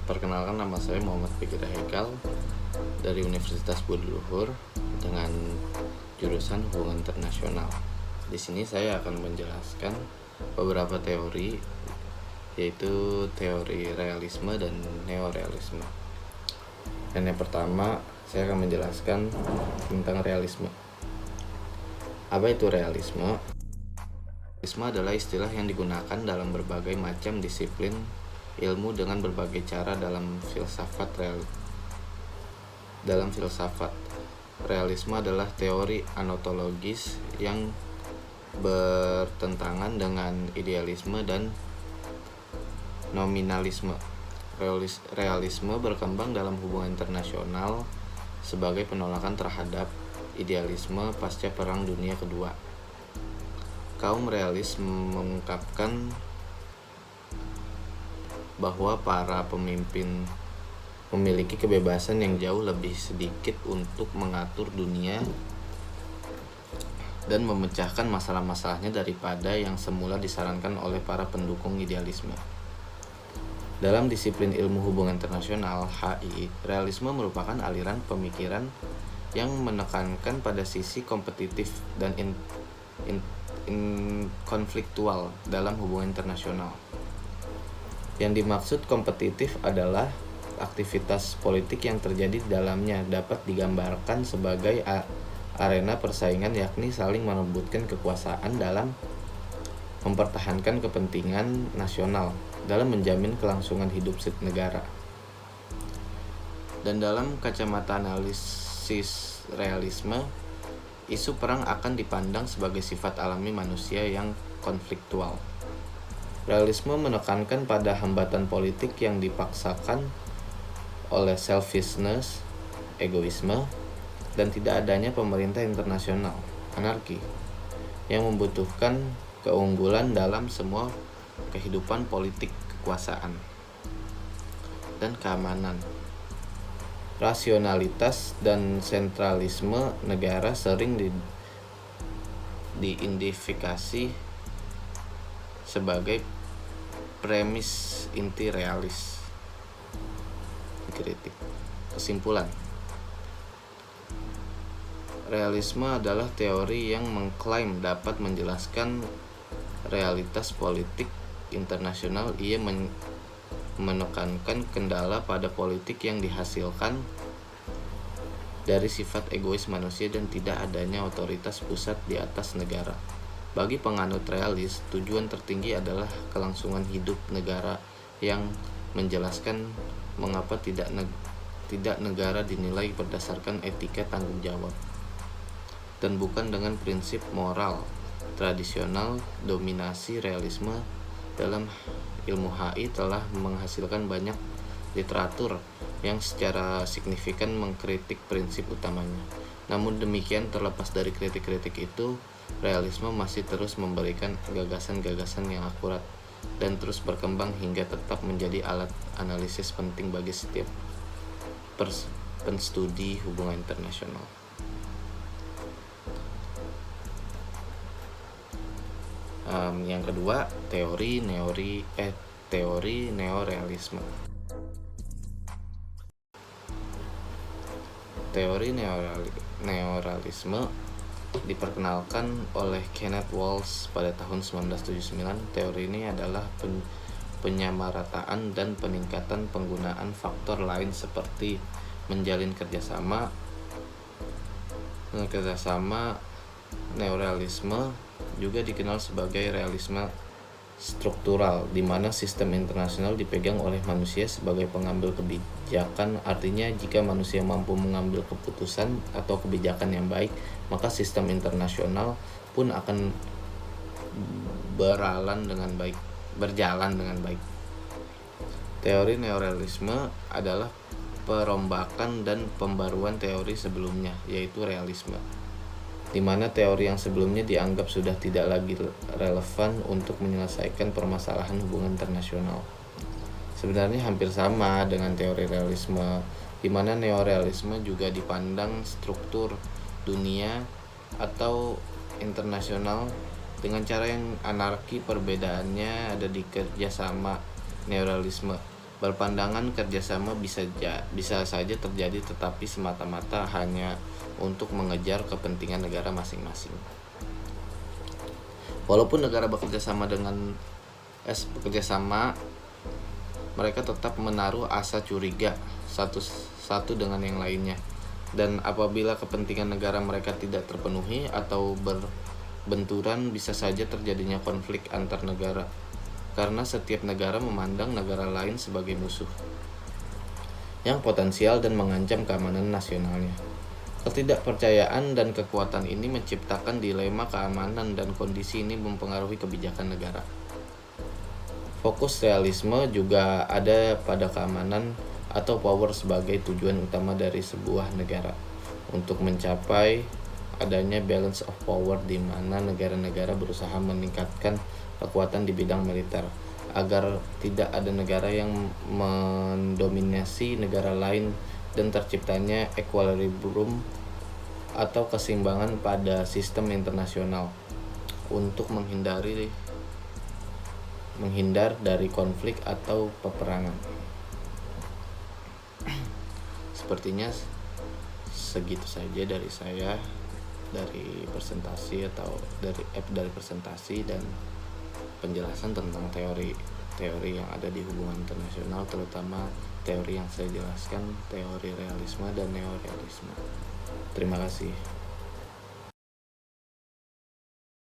Perkenalkan, nama saya Muhammad Fikri Haikal dari Universitas Budi Luhur dengan jurusan Hubungan Internasional. Di sini saya akan menjelaskan beberapa teori, yaitu teori realisme dan neorealisme. Dan yang pertama, saya akan menjelaskan tentang realisme. Apa itu realisme? Realisme adalah istilah yang digunakan dalam berbagai macam disiplin ilmu dengan berbagai cara dalam filsafat. Realisme adalah teori ontologis yang bertentangan dengan idealisme dan nominalisme. Realisme berkembang dalam hubungan internasional sebagai penolakan terhadap idealisme pasca Perang Dunia Kedua. Kaum realis mengungkapkan bahwa para pemimpin memiliki kebebasan yang jauh lebih sedikit untuk mengatur dunia dan memecahkan masalah-masalahnya daripada yang semula disarankan oleh para pendukung idealisme. Dalam disiplin ilmu hubungan internasional (HI), realisme merupakan aliran pemikiran yang menekankan pada sisi kompetitif dan konfliktual dalam hubungan internasional. Yang dimaksud kompetitif adalah aktivitas politik yang terjadi di dalamnya dapat digambarkan sebagai arena persaingan, yakni saling merebutkan kekuasaan dalam mempertahankan kepentingan nasional dalam menjamin kelangsungan hidup negara. Dan dalam kacamata analisis realisme, isu perang akan dipandang sebagai sifat alami manusia yang konfliktual. Realisme menekankan pada hambatan politik yang dipaksakan oleh selfishness, egoisme, dan tidak adanya pemerintah internasional, anarki, yang membutuhkan keunggulan dalam semua kehidupan politik, kekuasaan, dan keamanan. Rasionalitas dan sentralisme negara sering diidentifikasi sebagai premis inti realis. Kritik. Kesimpulan. Realisme adalah teori yang mengklaim dapat menjelaskan realitas politik internasional. Ia menekankan kendala pada politik yang dihasilkan dari sifat egois manusia dan tidak adanya otoritas pusat di atas negara. Bagi penganut realis, tujuan tertinggi adalah kelangsungan hidup negara, yang menjelaskan mengapa tidak negara dinilai berdasarkan etika tanggung jawab dan bukan dengan prinsip moral tradisional. Dominasi realisme dalam ilmu HI telah menghasilkan banyak literatur yang secara signifikan mengkritik prinsip utamanya. Namun demikian, terlepas dari kritik-kritik itu, realisme masih terus memberikan gagasan-gagasan yang akurat dan terus berkembang hingga tetap menjadi alat analisis penting bagi setiap penstudi hubungan internasional. Yang kedua, teori neorealisme. Teori neorealisme diperkenalkan oleh Kenneth Walsh pada tahun 1979. Teori ini adalah penyamarataan dan peningkatan penggunaan faktor lain seperti menjalin kerjasama. Neorealisme juga dikenal sebagai realisme struktural, di mana sistem internasional dipegang oleh manusia sebagai pengambil kebijakan. Artinya, jika manusia mampu mengambil keputusan atau kebijakan yang baik, maka sistem internasional pun akan berjalan dengan baik. Teori neorealisme adalah perombakan dan pembaruan teori sebelumnya, yaitu realisme, di mana teori yang sebelumnya dianggap sudah tidak lagi relevan untuk menyelesaikan permasalahan hubungan internasional. Sebenarnya hampir sama dengan teori realisme, di mana neorealisme juga dipandang struktur dunia atau internasional dengan cara yang anarki. Perbedaannya ada di kerjasama. Neorealisme Berpandangan kerjasama bisa saja terjadi tetapi semata-mata hanya untuk mengejar kepentingan negara masing-masing. Walaupun negara bekerja sama, mereka tetap menaruh asa curiga satu dengan yang lainnya. Dan apabila kepentingan negara mereka tidak terpenuhi atau berbenturan, bisa saja terjadinya konflik antar negara. Karena setiap negara memandang negara lain sebagai musuh yang potensial dan mengancam keamanan nasionalnya. Ketidakpercayaan dan kekuatan ini menciptakan dilema keamanan, dan kondisi ini mempengaruhi kebijakan negara. Fokus realisme juga ada pada keamanan atau power sebagai tujuan utama dari sebuah negara untuk mencapai adanya balance of power, di mana negara-negara berusaha meningkatkan kekuatan di bidang militer agar tidak ada negara yang mendominasi negara lain dan terciptanya equilibrium atau keseimbangan pada sistem internasional untuk menghindar dari konflik atau peperangan. Sepertinya segitu saja dari saya, dari presentasi dan penjelasan tentang teori yang ada di hubungan internasional, terutama teori yang saya jelaskan, teori realisme dan neorealisme. Terima kasih.